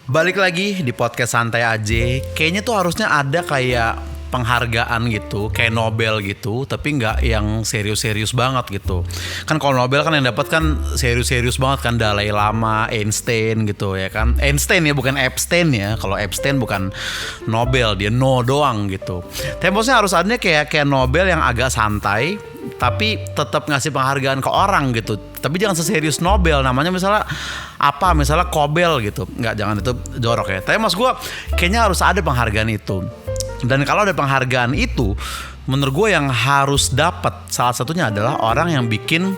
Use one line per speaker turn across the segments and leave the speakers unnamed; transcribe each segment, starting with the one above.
Balik lagi di podcast santai aja. Kayaknya tuh harusnya ada kayak penghargaan gitu, kayak Nobel gitu, tapi nggak yang serius-serius banget gitu. Kan kalau Nobel kan yang dapat kan serius-serius banget kan, Dalai Lama, Einstein gitu ya kan. Einstein ya, bukan Epstein ya. Kalau Epstein bukan Nobel, dia no doang gitu. Temposnya harus adanya kayak Nobel yang agak santai, tapi tetap ngasih penghargaan ke orang gitu. Tapi jangan seserius Nobel, namanya misalnya Kobel gitu. Nggak, jangan, itu jorok ya. Tapi mas gue kayaknya harus ada penghargaan itu. Dan kalau ada penghargaan itu, menurut gue yang harus dapat salah satunya adalah orang yang bikin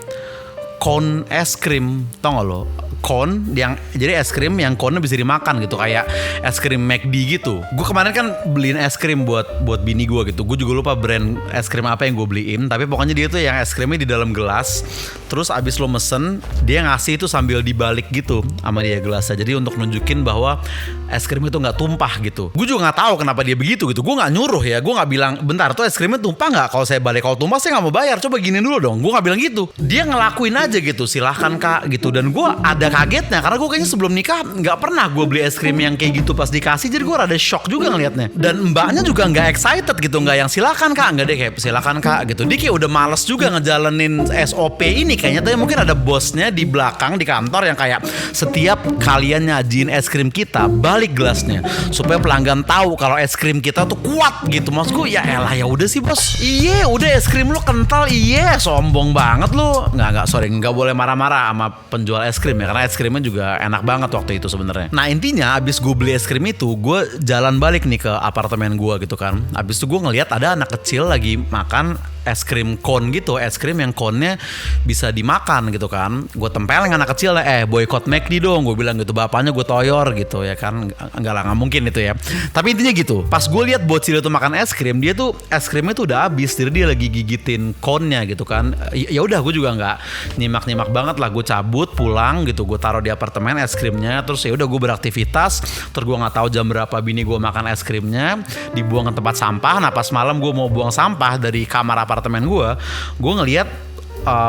cone es krim. Tau gak lo? Cone yang jadi es krim yang cone bisa dimakan gitu, kayak es krim McD gitu. Gue kemarin kan beliin es krim buat bini gue gitu. Gue juga lupa brand es krim apa yang gue beliin, tapi pokoknya dia tuh yang es krimnya di dalam gelas. Terus abis lo mesen, dia ngasih itu sambil dibalik gitu sama dia gelasnya. Jadi untuk nunjukin bahwa es krim itu nggak tumpah gitu. Gue juga nggak tahu kenapa dia begitu gitu. Gue nggak nyuruh ya. Gue nggak bilang, bentar tuh es krimnya tumpah nggak? Kalau saya balik, kalau tumpah saya nggak mau bayar. Coba gini dulu dong. Gue nggak bilang gitu. Dia ngelakuin aja gitu. Silahkan kak gitu. Dan gue ada kagetnya karena gue kayaknya sebelum nikah nggak pernah gue beli es krim yang kayak gitu pas dikasih. Jadi gue rada shock juga ngelihatnya. Dan mbaknya juga nggak excited gitu. Nggak yang silahkan kak. Nggak deh, kayak silahkan kak gitu. Dia kayak udah males juga ngejalanin SOP ini kayaknya. Tapi mungkin ada bosnya di belakang di kantor yang kayak setiap kalian nyajiin es krim kita, balik gelasnya supaya pelanggan tahu kalau es krim kita tuh kuat gitu. Maksud gue ya elah, ya udah sih bos. Iya udah, es krim lu kental. Iya sombong banget lu. Nggak boleh marah-marah sama penjual es krim ya, karena es krimnya juga enak banget waktu itu sebenarnya. Nah intinya abis gue beli es krim itu, gue jalan balik nih ke apartemen gue gitu kan. Abis itu gue ngeliat ada anak kecil lagi makan es krim cone gitu, es krim yang cone-nya bisa dimakan gitu kan. Gue tempelin anak kecil, boykot McD dong, gue bilang gitu. Bapaknya gue toyor gitu ya kan. Enggak lah, nggak mungkin itu ya. Tapi intinya gitu. Pas gue lihat bocil itu makan es krim, dia tuh es krimnya tuh udah habis, jadi dia lagi gigitin cone-nya gitu kan. Ya udah, gue juga nggak nyimak banget lah. Gue cabut pulang gitu, gue taruh di apartemen es krimnya. Terus ya udah gue beraktivitas. Terus gue nggak tahu jam berapa bini gue makan es krimnya, dibuang ke tempat sampah. Nah pas malam gue mau buang sampah dari kamar apartemen gue ngelihat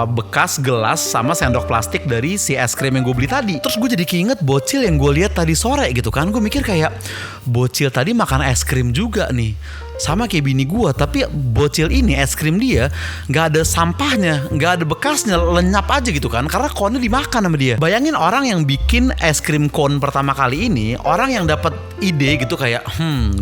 bekas gelas sama sendok plastik dari si es krim yang gue beli tadi. Terus gue jadi keinget bocil yang gue lihat tadi sore gitu kan. Gue mikir kayak bocil tadi makan es krim juga nih, sama kayak bini gue. Tapi bocil ini es krim dia nggak ada sampahnya, nggak ada bekasnya, lenyap aja gitu kan, karena cone-nya dimakan sama dia. Bayangin orang yang bikin es krim cone pertama kali ini, orang yang dapat ide gitu kayak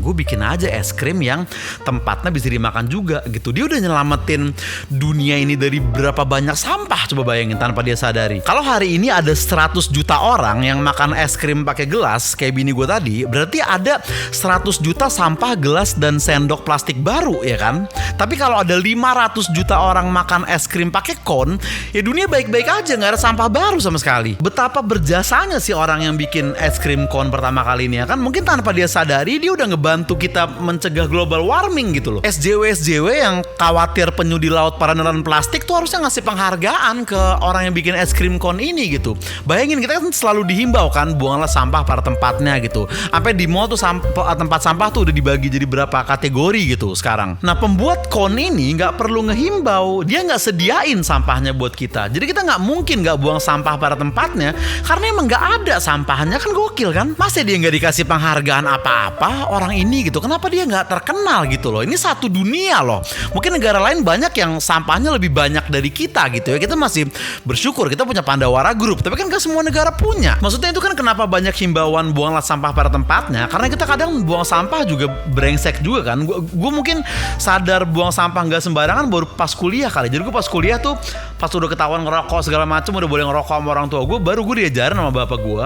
gue bikin aja es krim yang tempatnya bisa dimakan juga gitu. Dia udah nyelamatin dunia ini dari berapa banyak sampah, coba bayangin, tanpa dia sadari. Kalau hari ini ada 100 juta orang yang makan es krim pakai gelas kayak bini gue tadi, berarti ada 100 juta sampah gelas dan sendok plastik baru ya kan. Tapi kalau ada 500 juta orang makan es krim pakai cone, ya dunia baik-baik aja, nggak ada sampah baru sama sekali. Betapa berjasanya sih orang yang bikin es krim cone pertama kali ini ya kan. Mungkin tanpa dia sadari dia udah ngebantu kita mencegah global warming gitu loh. SJW yang khawatir penyu di laut pada nelan plastik tuh harusnya ngasih penghargaan ke orang yang bikin es krim cone ini gitu. Bayangin, kita kan selalu dihimbau kan, buanglah sampah pada tempatnya gitu. Sampai di mall tuh tempat sampah tuh udah dibagi jadi berapa kategori gitu sekarang. Nah pembuat cone ini nggak perlu ngehimbau, dia nggak sediain sampahnya buat kita. Jadi kita nggak mungkin nggak buang sampah pada tempatnya, karena emang nggak ada sampahnya. Kan gokil kan? Masa dia nggak dikasih penghargaan apa-apa orang ini gitu? Kenapa dia nggak terkenal gitu loh? Ini satu dunia loh. Mungkin negara lain banyak yang sampahnya lebih banyak dari kita gitu ya. Kita masih bersyukur kita punya Pandawara Group, tapi kan gak semua negara punya. Maksudnya itu kan kenapa banyak himbauan buanglah sampah pada tempatnya, karena kita kadang buang sampah juga brengsek juga kan. Gue mungkin sadar buang sampah gak sembarangan baru pas kuliah kali. Jadi gue pas kuliah tuh, pas udah ketahuan ngerokok segala macam, udah boleh ngerokok sama orang tua gue, baru gue diajarin sama bapak gue,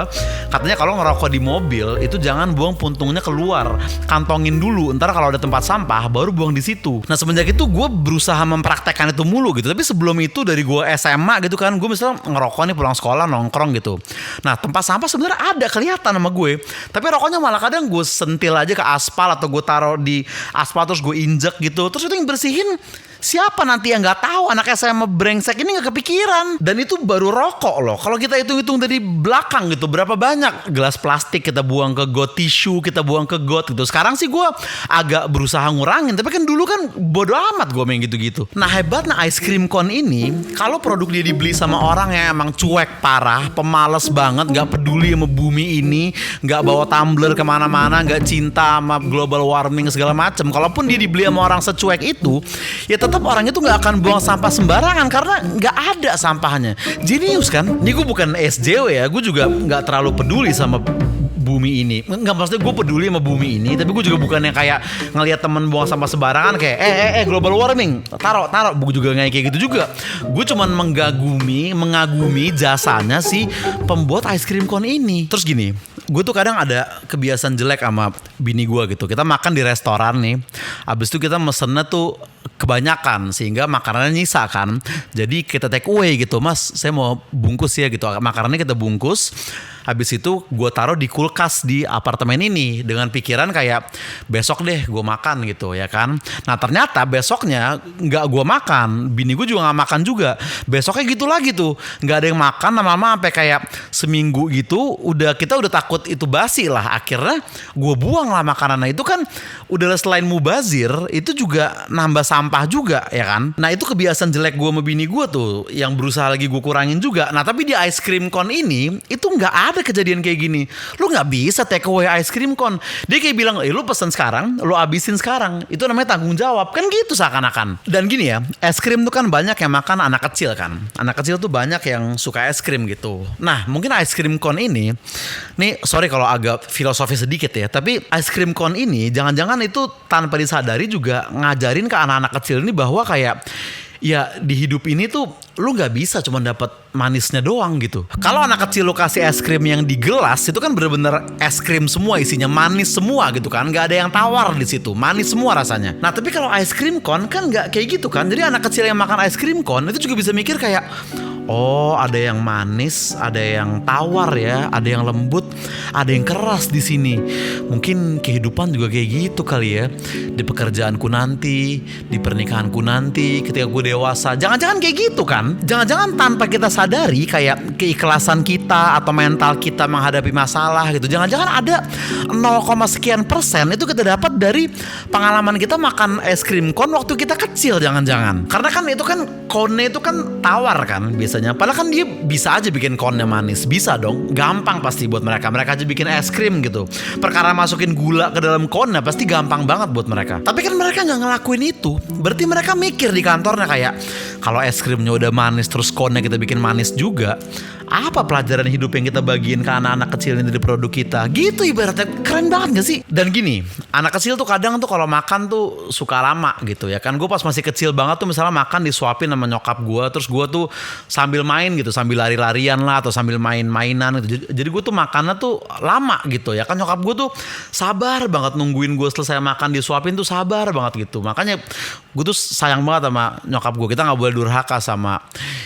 katanya kalau ngerokok di mobil itu jangan buang puntungnya keluar, kantongin dulu, ntar kalau ada tempat sampah baru buang di situ. Nah semenjak itu gue berusaha mempraktekkan itu mulu gitu. Tapi sebelum itu dari gue SMA gitu kan, gue misalnya ngerokok nih pulang sekolah nongkrong gitu. Nah tempat sampah sebenarnya ada kelihatan sama gue, tapi rokoknya malah kadang gue sentil aja ke aspal, atau gue taruh di aspal terus gue injek gitu. Terus itu yang bersihin Siapa nanti yang nggak tahu anak SMA brengsek ini nggak kepikiran. Dan itu baru rokok loh. Kalau kita hitung-hitung dari belakang gitu, berapa banyak gelas plastik kita buang ke got, tisu kita buang ke got gitu. Sekarang sih gue agak berusaha ngurangin, tapi kan dulu kan bodo amat gue main gitu-gitu. Nah hebatnya ice cream cone ini, kalau produk dia dibeli sama orang yang emang cuek parah, pemalas banget, nggak peduli sama bumi ini, nggak bawa tumbler kemana-mana, nggak cinta sama global warming segala macem. Kalaupun dia dibeli sama orang secuek itu, ya tetap orang itu nggak akan buang sampah sembarangan karena nggak ada sampahnya. Jenius kan? Ini gue bukan SJW ya, gue juga nggak terlalu peduli sama bumi ini. Nggak, maksudnya gue peduli sama bumi ini, tapi gue juga bukan yang kayak ngelihat temen buang sampah sembarangan kayak global warming, taruh. Gue juga nggak kayak gitu juga. Gue cuman mengagumi jasanya si pembuat ice cream cone ini. Terus gini, gue tuh kadang ada kebiasaan jelek sama bini gue gitu. Kita makan di restoran nih, abis itu kita mesennya tuh kebanyakan sehingga makanannya nyisa kan. Jadi kita take away gitu, mas saya mau bungkus ya gitu. Makanannya kita bungkus, habis itu gue taruh di kulkas di apartemen ini dengan pikiran kayak besok deh gue makan gitu ya kan. Nah ternyata besoknya nggak gue makan, bini gue juga nggak makan juga. Besoknya gitu lagi tuh, nggak ada yang makan, lama-lama sampai kayak seminggu gitu. Kita udah takut itu basi lah. Akhirnya gue buang lah makanannya. Itu kan udah selain mubazir, itu juga nambah sampah juga ya kan. Nah itu kebiasaan jelek gue sama bini gue tuh yang berusaha lagi gue kurangin juga. Nah tapi di ice cream cone ini itu nggak ada kejadian kayak gini. Lu nggak bisa take away ice cream cone. Dia kayak bilang, lu pesen sekarang, lu abisin sekarang. Itu namanya tanggung jawab. Kan gitu seakan-akan. Dan gini ya, es krim tuh kan banyak yang makan anak kecil kan. Anak kecil tuh banyak yang suka es krim gitu. Nah mungkin ice cream cone ini, nih sorry kalau agak filosofis sedikit ya, tapi ice cream cone ini jangan-jangan itu tanpa disadari juga ngajarin ke anak-anak kecil ini bahwa kayak ya di hidup ini tuh lu nggak bisa cuma dapat manisnya doang gitu. Kalau anak kecil lu kasih es krim yang di gelas itu kan bener-bener es krim semua isinya, manis semua gitu kan, nggak ada yang tawar di situ, manis semua rasanya. Nah tapi kalau ice cream cone kan nggak kayak gitu kan. Jadi anak kecil yang makan ice cream cone itu juga bisa mikir kayak, oh ada yang manis, ada yang tawar ya, ada yang lembut, ada yang keras di sini. Mungkin kehidupan juga kayak gitu kali ya. Di pekerjaanku nanti, di pernikahanku nanti, ketika gue dewasa, jangan-jangan kayak gitu kan? Jangan-jangan tanpa kita sadari kayak keikhlasan kita atau mental kita menghadapi masalah gitu. Jangan-jangan ada 0, sekian persen itu kita dapat dari pengalaman kita makan es krim cone waktu kita kecil, jangan-jangan. Karena kan itu kan cone itu kan tawar kan biasanya. Padahal kan dia bisa aja bikin cone-nya manis. Bisa dong, gampang pasti buat mereka. Mereka aja bikin es krim gitu. Perkara masukin gula ke dalam cone pasti gampang banget buat mereka. Tapi kan mereka gak ngelakuin itu. Berarti mereka mikir di kantornya kayak, kalau es krimnya udah manis terus cone-nya kita bikin manis juga, apa pelajaran hidup yang kita bagiin ke anak-anak kecil ini dari produk kita? Gitu ibaratnya, keren banget gak sih? Dan gini, anak kecil tuh kadang tuh kalau makan tuh suka lama gitu ya kan. Gue pas masih kecil banget tuh misalnya makan disuapin sama nyokap gue, terus gue tuh sambil main gitu, sambil lari-larian lah atau sambil main-mainan gitu. Jadi gue tuh makannya tuh lama gitu ya kan. Nyokap gue tuh sabar banget nungguin gue selesai makan disuapin tuh, sabar banget gitu. Makanya gue tuh sayang banget sama nyokap gue. Kita gak boleh durhaka sama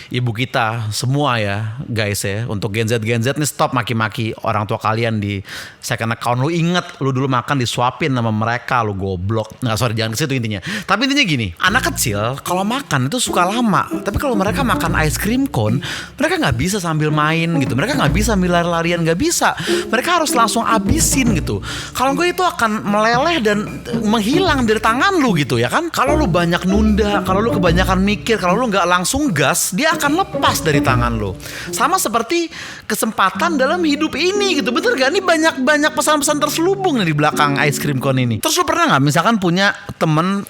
ibu kita semua ya guys ya. Untuk Gen Z nih, stop maki-maki orang tua kalian di second account. Lu inget lu dulu makan disuapin sama mereka, lu goblok. Nggak, sorry, jangan ke situ intinya. Tapi intinya gini, anak kecil kalau makan itu suka lama. Tapi kalau mereka makan ice cream cone, mereka nggak bisa sambil main gitu. Mereka nggak bisa sambil lari-larian, nggak bisa. Mereka harus langsung abisin gitu. Kalau gue itu akan meleleh dan menghilang dari tangan lu gitu ya kan. Kalau lu banyak nunda, kalau lu kebanyakan mikir, kalau lu nggak langsung gas, dia akan lepas dari tangan lu. Sama seperti kesempatan dalam hidup ini gitu. Bener gak? Ini banyak pesan-pesan terselubung nih di belakang ice cream cone ini. Terus lu pernah gak misalkan punya temen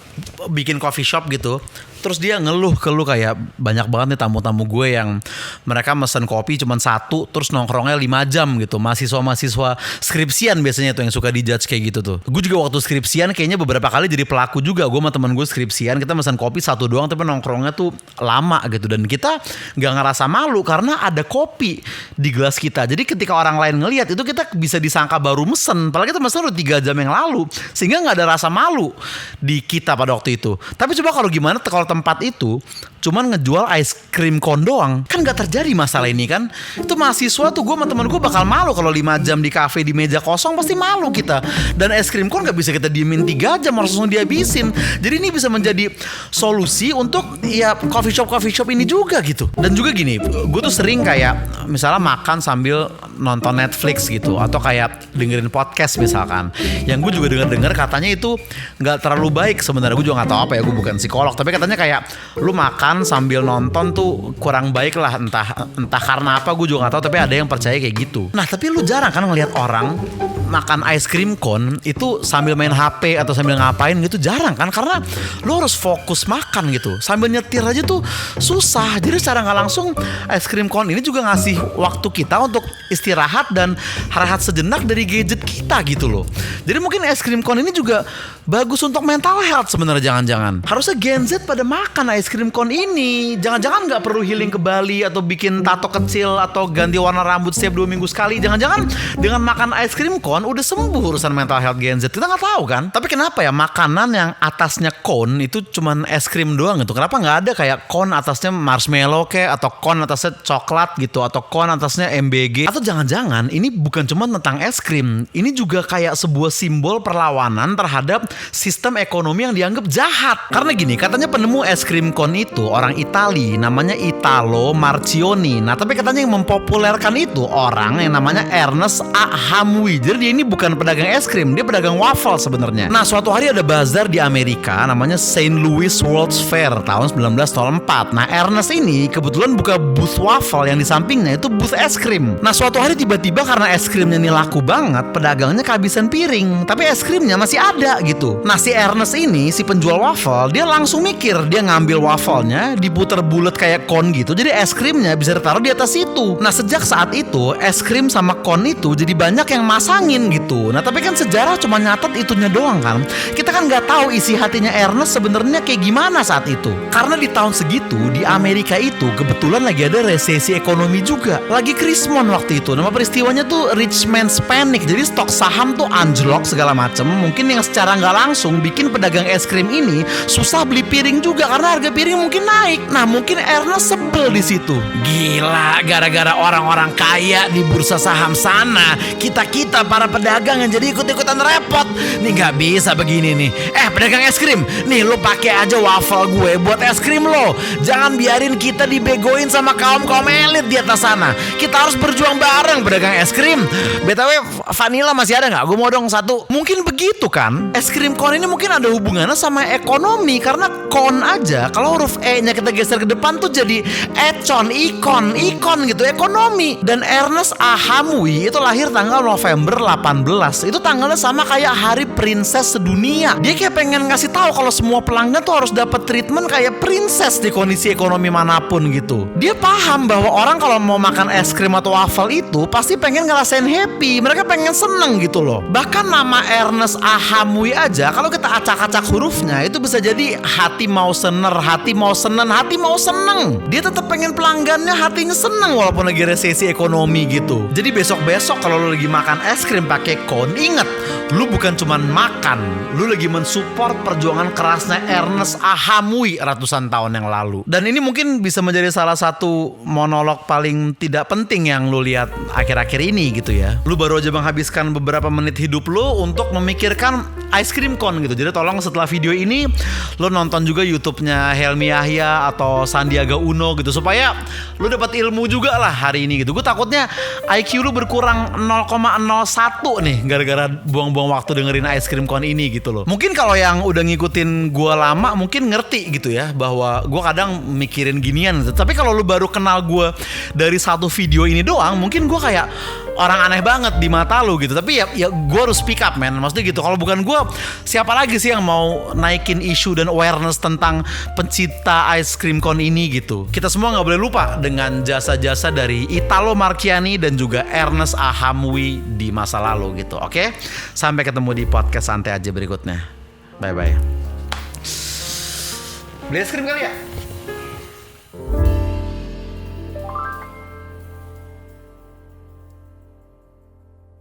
bikin coffee shop gitu, terus dia ngeluh ke lu kayak, banyak banget nih tamu-tamu gue yang mereka mesen kopi cuma 1, terus nongkrongnya 5 jam gitu. Mahasiswa-mahasiswa skripsian biasanya tuh yang suka dijudge kayak gitu tuh. Gue juga waktu skripsian kayaknya beberapa kali jadi pelaku juga. Gue sama temen gue skripsian, kita mesen kopi 1 doang tapi nongkrongnya tuh lama gitu. Dan kita gak ngerasa malu karena ada kopi di gelas kita. Jadi ketika orang lain ngelihat itu, kita bisa disangka baru mesen, padahal kita mesen udah 3 jam yang lalu. Sehingga gak ada rasa malu di kita pada waktu itu. Tapi coba kalau gimana kalau tempat itu cuman ngejual ice cream cone doang. Kan gak terjadi masalah ini kan. Itu mahasiswa tuh, gue sama temen gue bakal malu kalau 5 jam di kafe di meja kosong, pasti malu kita. Dan es krim cone gak bisa kita diemin 3 jam, harus langsung dihabisin. Jadi ini bisa menjadi solusi untuk ya coffee shop ini juga gitu. Dan juga gini, gue tuh sering kayak misalnya makan sambil nonton Netflix gitu, atau kayak dengerin podcast misalkan. Yang gue juga denger katanya itu gak terlalu baik sebenarnya. Gue juga gak tahu apa ya, gue bukan psikolog, tapi katanya kayak lu makan sambil nonton tuh kurang baik lah, entah karena apa gue juga gak tahu, tapi ada yang percaya kayak gitu. Nah tapi lu jarang kan ngelihat orang makan ice cream cone itu sambil main HP atau sambil ngapain gitu, jarang kan, karena lu harus fokus makan gitu. Sambil nyetir aja tuh susah. Jadi secara gak langsung ice cream cone ini juga ngasih waktu kita untuk istirahat dan rehat sejenak dari gadget kita gitu loh. Jadi mungkin ice cream cone ini juga bagus untuk mental health sebenarnya. Jangan-jangan harusnya Gen Z pada makan ice cream cone ini. Jangan-jangan gak perlu healing ke Bali atau bikin tato kecil atau ganti warna rambut setiap 2 minggu sekali. Jangan-jangan dengan makan ice cream cone udah sembuh urusan mental health Gen Z. Kita gak tahu kan. Tapi kenapa ya makanan yang atasnya cone itu cuman es krim doang gitu? Kenapa gak ada kayak cone atasnya marshmallow kayak, atau cone atasnya coklat gitu, atau cone atasnya MBG? Atau jangan-jangan ini bukan cuma tentang es krim, ini juga kayak sebuah simbol perlawanan terhadap sistem ekonomi yang dianggap jahat. Karena gini, katanya penemu es krim cone itu orang Itali, namanya Italo Marchionni. Nah tapi katanya yang mempopulerkan itu orang yang namanya Ernest A. Hamwi. Jadi dia ini bukan pedagang es krim, dia pedagang waffle sebenarnya. Nah suatu hari ada bazar di Amerika namanya St. Louis World's Fair tahun 1904. Nah Ernest ini kebetulan buka booth waffle, yang di sampingnya itu booth es krim. Nah suatu hari tiba-tiba karena es krimnya ini laku banget, pedagangnya kehabisan piring, tapi es krimnya masih ada gitu. Nah si Ernest ini, si penjual waffle, dia langsung mikir, dia ngambil waffle-nya, diputer bulat kayak cone gitu, jadi es krimnya bisa ditaruh di atas itu. Nah sejak saat itu es krim sama cone itu jadi banyak yang masangin gitu. Nah tapi kan sejarah cuma nyatet itunya doang kan. Kita kan nggak tahu isi hatinya Ernest sebenarnya kayak gimana saat itu. Karena di tahun segitu di Amerika itu kebetulan lagi ada resesi ekonomi juga, lagi krismon waktu itu. Nama peristiwanya tuh Rich Man's Panic. Jadi stok saham tuh anjlok segala macem. Mungkin yang secara nggak langsung bikin pedagang es krim ini susah beli piring juga karena harga piring mungkin naik. Nah mungkin Ernest sebel di situ. Gila, gara-gara orang-orang kaya di bursa saham sana, kita para pedagang yang jadi ikut-ikutan repot. Nih nggak bisa begini nih. Pedagang es krim, nih lo pakai aja waffle gue buat es krim lo. Jangan biarin kita dibegoin sama kaum elit di atas sana. Kita harus berjuang bareng pedagang es krim. BTW vanilla masih ada nggak? Gue mau dong satu. Mungkin begitu kan? Es krim cone ini mungkin ada hubungannya sama ekonomi, karena cone aja kalau huruf E-nya kita geser ke depan tuh jadi econ, ikon gitu, ekonomi. Dan Ernest A. Hamwi itu lahir tanggal November 18. Itu tanggalnya sama kayak hari princess sedunia. Dia kayak pengen ngasih tahu kalau semua pelanggan tuh harus dapat treatment kayak princess di kondisi ekonomi manapun gitu. Dia paham bahwa orang kalau mau makan es krim atau waffle itu pasti pengen ngerasain happy. Mereka pengen seneng gitu loh. Bahkan nama Ernest A. Hamwi aja kalau kita acak-acak hurufnya itu bisa jadi hati mau sener, hati mau senen, hati mau seneng. Dia tetap pengen pelanggannya hatinya seneng walaupun lagi resesi ekonomi gitu. Jadi besok-besok kalau lu lagi makan es krim pakai cone, inget, lu bukan cuman makan, lu lagi mensupport perjuangan kerasnya Ernest A. Hamwi ratusan tahun yang lalu. Dan ini mungkin bisa menjadi salah satu monolog paling tidak penting yang lu lihat akhir-akhir ini gitu ya. Lu baru aja menghabiskan beberapa menit hidup lu untuk memikirkan ice cream cone gitu. Jadi tolong setelah video ini lu nonton juga YouTube-nya Helmi Yahya atau Sandiaga Uno gitu, supaya lu dapat ilmu juga lah hari ini gitu. Gue takutnya IQ lu berkurang 0,01 nih gara-gara buang-buang waktu dengerin ice cream cone ini gitu loh. Mungkin kalau yang udah ngikutin gue lama mungkin ngerti gitu ya, bahwa gue kadang mikirin ginian gitu. Tapi kalau lu baru kenal gue dari satu video ini doang, mungkin gue kayak orang aneh banget di mata lu gitu. Tapi ya gue harus speak up man. Maksudnya gitu, kalau bukan gue siapa lagi sih yang mau naikin isu dan awareness tentang pencipta ice cream cone ini gitu. Kita semua gak boleh lupa dengan jasa-jasa dari Italo Marchionni dan juga Ernest A. Hamwi di masa lalu gitu. Oke? Sampai ketemu di podcast santai aja berikutnya. Bye bye. Beli es krim kali ya?